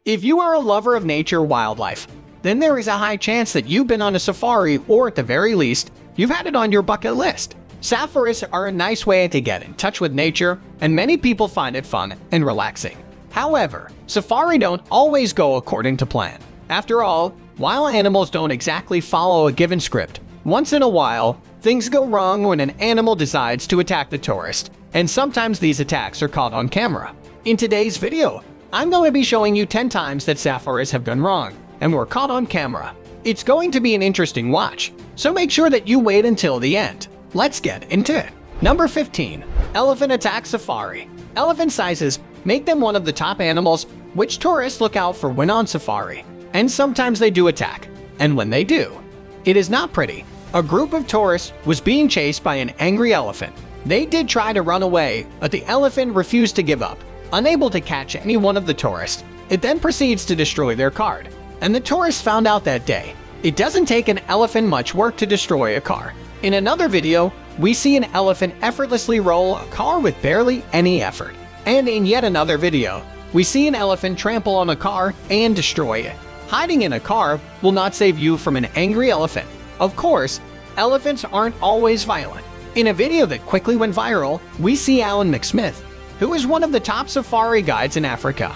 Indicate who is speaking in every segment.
Speaker 1: If you are a lover of nature wildlife, then there is a high chance that you've been on a safari, or at the very least, you've had it on your bucket list. Safaris are a nice way to get in touch with nature, and many people find it fun and relaxing. However, safari don't always go according to plan. After all, wild animals don't exactly follow a given script. Once in a while, things go wrong when an animal decides to attack the tourist, and sometimes these attacks are caught on camera. In today's video, I'm going to be showing you 10 times that safaris have gone wrong and were caught on camera. It's going to be an interesting watch, so make sure that you wait until the end. Let's get into it. Number 15. Elephant attack safari. Elephant sizes make them one of the top animals which tourists look out for when on safari. And sometimes they do attack, and when they do, it is not pretty. A group of tourists was being chased by an angry elephant. They did try to run away, but the elephant refused to give up. Unable to catch any one of the tourists, it then proceeds to destroy their car. And the tourists found out that day, it doesn't take an elephant much work to destroy a car. In another video, we see an elephant effortlessly roll a car with barely any effort. And in yet another video, we see an elephant trample on a car and destroy it. Hiding in a car will not save you from an angry elephant. Of course, elephants aren't always violent. In a video that quickly went viral, we see Alan McSmith, who is one of the top safari guides in Africa,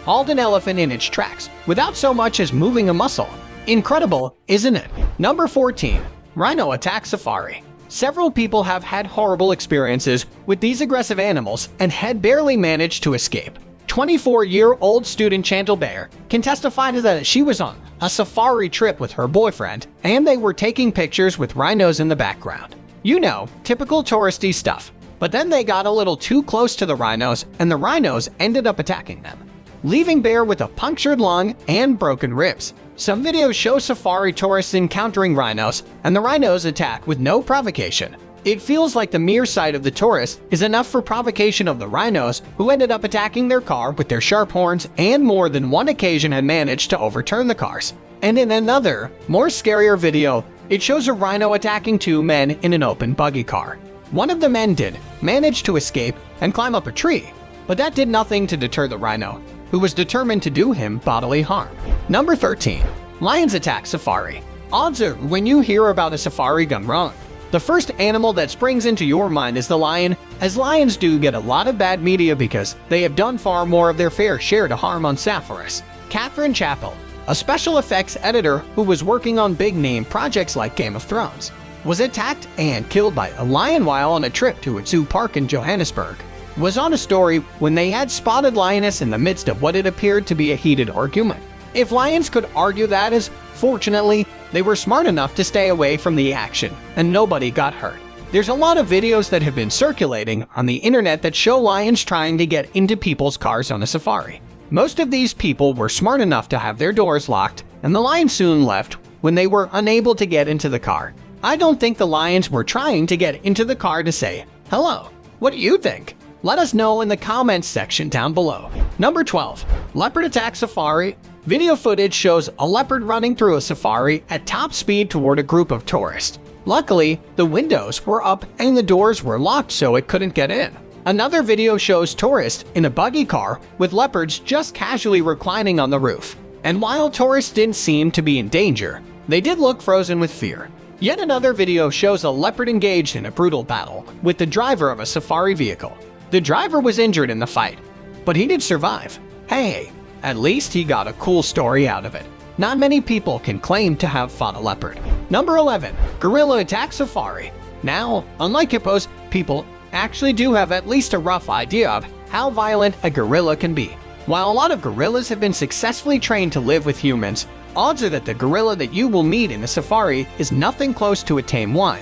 Speaker 1: hauled an elephant in its tracks without so much as moving a muscle. Incredible, isn't it? Number 14. Rhino attack safari. Several people have had horrible experiences with these aggressive animals and had barely managed to escape. 24-year-old student Chantal Bear can testify to that she was on a safari trip with her boyfriend, and they were taking pictures with rhinos in the background. You know, typical touristy stuff. But then they got a little too close to the rhinos, and the rhinos ended up attacking them, leaving Bear with a punctured lung and broken ribs. Some videos show safari tourists encountering rhinos, and the rhinos attack with no provocation. It feels like the mere sight of the tourist is enough for provocation of the rhinos, who ended up attacking their car with their sharp horns, and more than one occasion had managed to overturn the cars. And in another, more scarier video, it shows a rhino attacking two men in an open buggy car. One of the men did manage to escape and climb up a tree, but that did nothing to deter the rhino, who was determined to do him bodily harm. Number 13. Lions attack safari. Odds are, when you hear about a safari gone wrong, the first animal that springs into your mind is the lion, as lions do get a lot of bad media because they have done far more of their fair share to harm on safaris. Catherine Chappell, a special effects editor who was working on big-name projects like Game of Thrones, was attacked and killed by a lion while on a trip to a zoo park in Johannesburg. Was on a story when they had spotted lioness in the midst of what it appeared to be a heated argument. If lions could argue that is, fortunately, they were smart enough to stay away from the action, and nobody got hurt. There's a lot of videos that have been circulating on the internet that show lions trying to get into people's cars on a safari. Most of these people were smart enough to have their doors locked, and the lion soon left when they were unable to get into the car. I don't think the lions were trying to get into the car to say, hello. What do you think? Let us know in the comments section down below. Number 12. Leopard attack safari. Video footage shows a leopard running through a safari at top speed toward a group of tourists. Luckily, the windows were up and the doors were locked so it couldn't get in. Another video shows tourists in a buggy car with leopards just casually reclining on the roof. And while tourists didn't seem to be in danger, they did look frozen with fear. Yet another video shows a leopard engaged in a brutal battle with the driver of a safari vehicle. The driver was injured in the fight, but he did survive. Hey, at least he got a cool story out of it. Not many people can claim to have fought a leopard. Number 11. Gorilla attack safari. Now, unlike hippos, people actually do have at least a rough idea of how violent a gorilla can be. While a lot of gorillas have been successfully trained to live with humans, odds are that the gorilla that you will meet in a safari is nothing close to a tame one,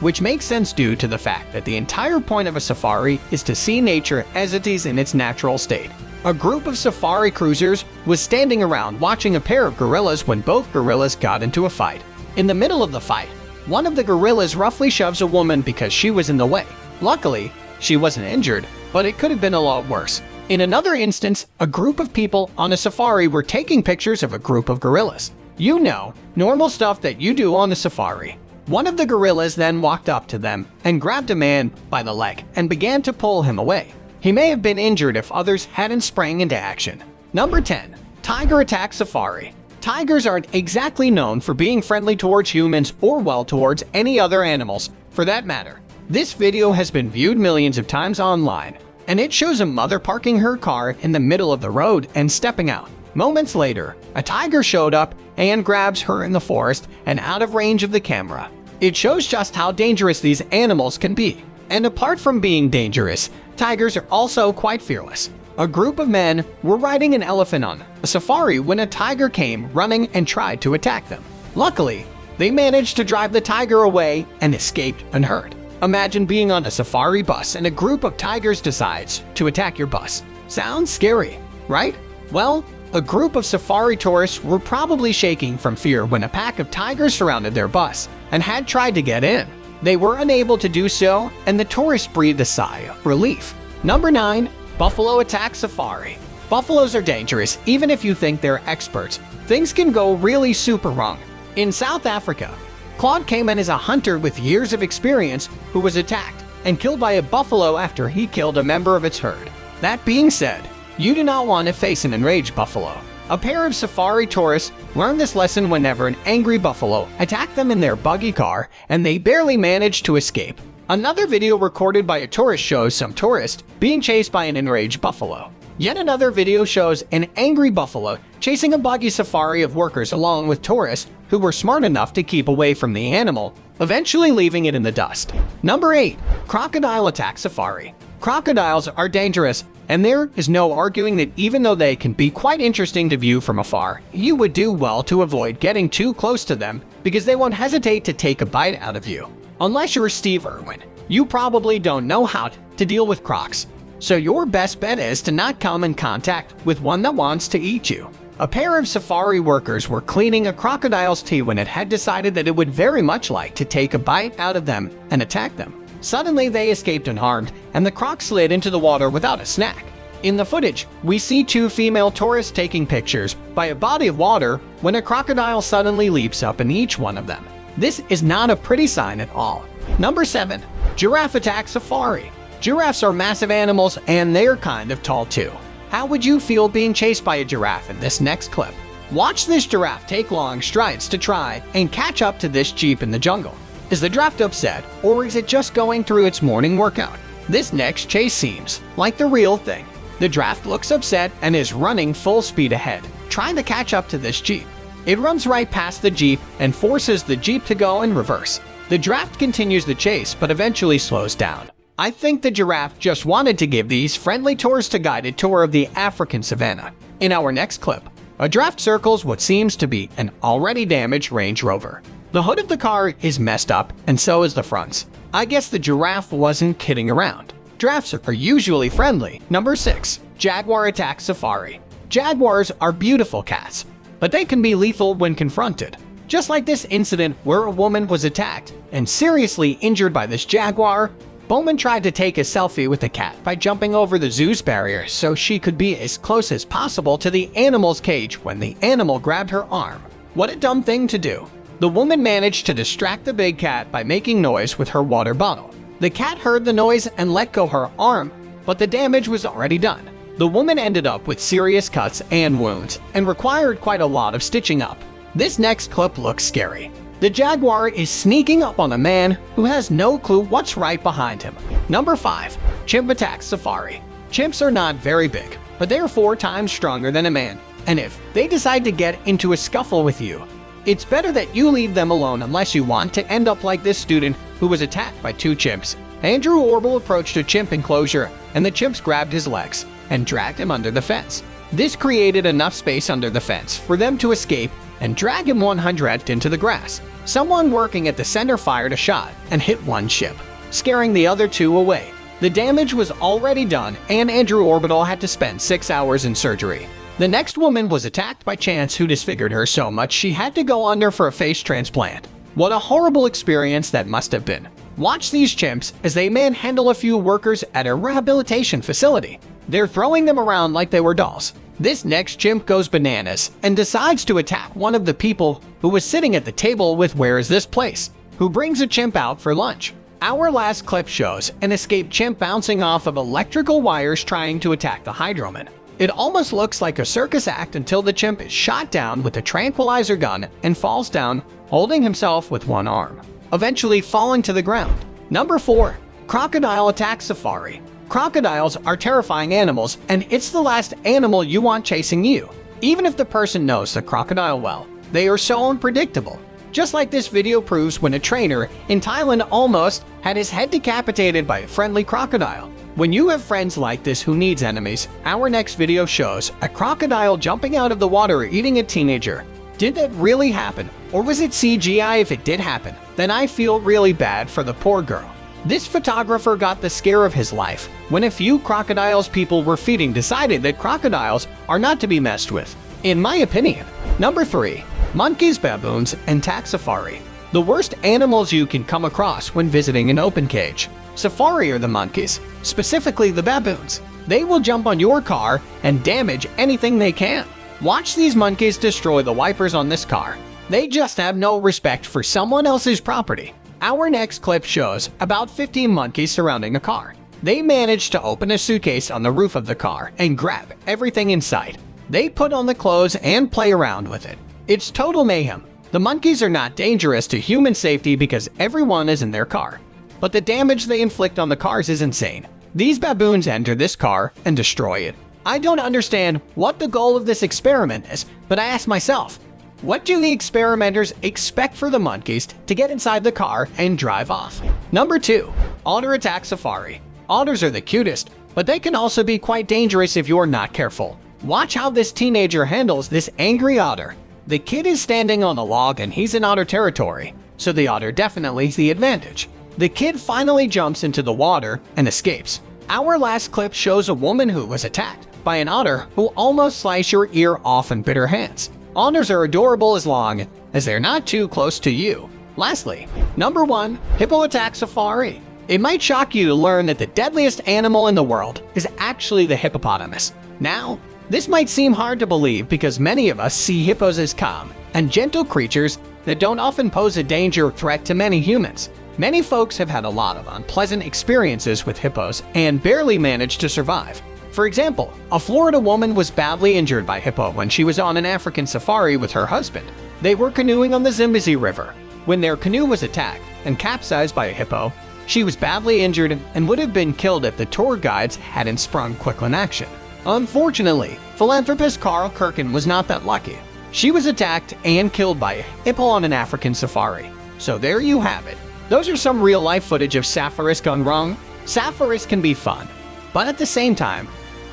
Speaker 1: which makes sense due to the fact that the entire point of a safari is to see nature as it is in its natural state. A group of safari cruisers was standing around watching a pair of gorillas when both gorillas got into a fight. In the middle of the fight, one of the gorillas roughly shoves a woman because she was in the way. Luckily, she wasn't injured, but it could have been a lot worse. In another instance, a group of people on a safari were taking pictures of a group of gorillas. You know, normal stuff that you do on a safari. One of the gorillas then walked up to them and grabbed a man by the leg and began to pull him away. He may have been injured if others hadn't sprang into action. Number 10. Tiger attack safari. Tigers aren't exactly known for being friendly towards humans or well towards any other animals, for that matter. This video has been viewed millions of times online, and it shows a mother parking her car in the middle of the road and stepping out. Moments later, a tiger showed up and grabs her in the forest and out of range of the camera. It shows just how dangerous these animals can be. And apart from being dangerous, tigers are also quite fearless. A group of men were riding an elephant on a safari when a tiger came running and tried to attack them. Luckily, they managed to drive the tiger away and escaped unhurt. Imagine being on a safari bus and a group of tigers decides to attack your bus. Sounds scary, right? Well, a group of safari tourists were probably shaking from fear when a pack of tigers surrounded their bus and had tried to get in. They were unable to do so, and the tourists breathed a sigh of relief. Number 9. Buffalo attack safari. Buffaloes are dangerous even if you think they're experts. Things can go really super wrong. In South Africa, Claude came in as a hunter with years of experience who was attacked and killed by a buffalo after he killed a member of its herd. That being said, you do not want to face an enraged buffalo. A pair of safari tourists learned this lesson whenever an angry buffalo attacked them in their buggy car and they barely managed to escape. Another video recorded by a tourist shows some tourist being chased by an enraged buffalo. Yet another video shows an angry buffalo chasing a buggy safari of workers along with tourists who were smart enough to keep away from the animal, eventually leaving it in the dust. Number 8. Crocodile attack safari. Crocodiles are dangerous, and there is no arguing that even though they can be quite interesting to view from afar, you would do well to avoid getting too close to them because they won't hesitate to take a bite out of you. Unless you're Steve Irwin, you probably don't know how to deal with crocs. So your best bet is to not come in contact with one that wants to eat you. A pair of safari workers were cleaning a crocodile's teeth when it had decided that it would very much like to take a bite out of them and attack them. Suddenly they escaped unharmed, and the croc slid into the water without a snack. In the footage, we see two female tourists taking pictures by a body of water when a crocodile suddenly leaps up in each one of them. This is not a pretty sign at all. Number 7. Giraffe attack safari. Giraffes are massive animals and they're kind of tall too. How would you feel being chased by a giraffe in this next clip? Watch this giraffe take long strides to try and catch up to this jeep in the jungle. Is the giraffe upset, or is it just going through its morning workout? This next chase seems like the real thing. The giraffe looks upset and is running full speed ahead, trying to catch up to this jeep. It runs right past the jeep and forces the jeep to go in reverse. The giraffe continues the chase but eventually slows down. I think the giraffe just wanted to give these friendly tourists a guided tour of the African savanna. In our next clip, a giraffe circles what seems to be an already damaged Range Rover. The hood of the car is messed up and so is the fronts. I guess the giraffe wasn't kidding around. Giraffes are usually friendly. Number 6. Jaguar attack safari. Jaguars are beautiful cats, but they can be lethal when confronted. Just like this incident where a woman was attacked and seriously injured by this jaguar, Bowman tried to take a selfie with the cat by jumping over the zoo's barrier so she could be as close as possible to the animal's cage when the animal grabbed her arm. What a dumb thing to do. The woman managed to distract the big cat by making noise with her water bottle. The cat heard the noise and let go her arm, but the damage was already done. The woman ended up with serious cuts and wounds and required quite a lot of stitching up. This next clip looks scary. The jaguar is sneaking up on a man who has no clue what's right behind him. Number 5. Chimp attack safari. Chimps are not very big, but they are 4 times stronger than a man. And if they decide to get into a scuffle with you, it's better that you leave them alone unless you want to end up like this student who was attacked by 2 chimps. Andrew Orbital approached a chimp enclosure and the chimps grabbed his legs and dragged him under the fence. This created enough space under the fence for them to escape and drag him 100 into the grass. Someone working at the center fired a shot and hit one chimp, scaring the other 2 away. The damage was already done and Andrew Orbital had to spend 6 hours in surgery. The next woman was attacked by Chance, who disfigured her so much she had to go under for a face transplant. What a horrible experience that must have been. Watch these chimps as they manhandle a few workers at a rehabilitation facility. They're throwing them around like they were dolls. This next chimp goes bananas and decides to attack one of the people who was sitting at the table with "Where is this place?" who brings a chimp out for lunch. Our last clip shows an escaped chimp bouncing off of electrical wires trying to attack the hydroman. It almost looks like a circus act until the chimp is shot down with a tranquilizer gun and falls down, holding himself with one arm, eventually falling to the ground. Number 4. Crocodile Attack Safari. Crocodiles are terrifying animals, and it's the last animal you want chasing you. Even if the person knows the crocodile well, they are so unpredictable. Just like this video proves when a trainer in Thailand almost had his head decapitated by a friendly crocodile. When you have friends like this who needs enemies, our next video shows a crocodile jumping out of the water eating a teenager. Did that really happen? Or was it CGI? If it did happen, then I feel really bad for the poor girl. This photographer got the scare of his life when a few crocodiles people were feeding decided that crocodiles are not to be messed with, in my opinion. Number 3. Monkeys, baboons, and tax safari. The worst animals you can come across when visiting an open cage. Safari are the monkeys, specifically the baboons. They will jump on your car and damage anything they can. Watch these monkeys destroy the wipers on this car. They just have no respect for someone else's property. Our next clip shows about 15 monkeys surrounding a car. They manage to open a suitcase on the roof of the car and grab everything in sight. They put on the clothes and play around with it. It's total mayhem. The monkeys are not dangerous to human safety because everyone is in their car. But the damage they inflict on the cars is insane. These baboons enter this car and destroy it. I don't understand what the goal of this experiment is, but I ask myself, what do the experimenters expect for the monkeys to get inside the car and drive off? Number 2. Otter Attack Safari. Otters are the cutest, but they can also be quite dangerous if you're not careful. Watch how this teenager handles this angry otter. The kid is standing on a log and he's in otter territory, so the otter definitely has the advantage. The kid finally jumps into the water and escapes. Our last clip shows a woman who was attacked by an otter who almost sliced your ear off and bit her hands. Otters are adorable as long as they're not too close to you. Lastly, number 1. Hippo Attack Safari. It might shock you to learn that the deadliest animal in the world is actually the hippopotamus. Now, this might seem hard to believe because many of us see hippos as calm and gentle creatures that don't often pose a danger or threat to many humans. Many folks have had a lot of unpleasant experiences with hippos and barely managed to survive. For example, a Florida woman was badly injured by hippo when she was on an African safari with her husband. They were canoeing on the Zambezi River when their canoe was attacked and capsized by a hippo. She was badly injured and would have been killed if the tour guides hadn't sprung quick on action. Unfortunately, philanthropist Carl Kirkin was not that lucky. She was attacked and killed by a hippo on an African safari. So there you have it. Those are some real-life footage of safaris gone wrong. Safaris can be fun, but at the same time,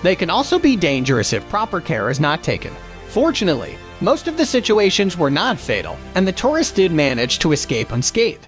Speaker 1: they can also be dangerous if proper care is not taken. Fortunately, most of the situations were not fatal, and the tourists did manage to escape unscathed.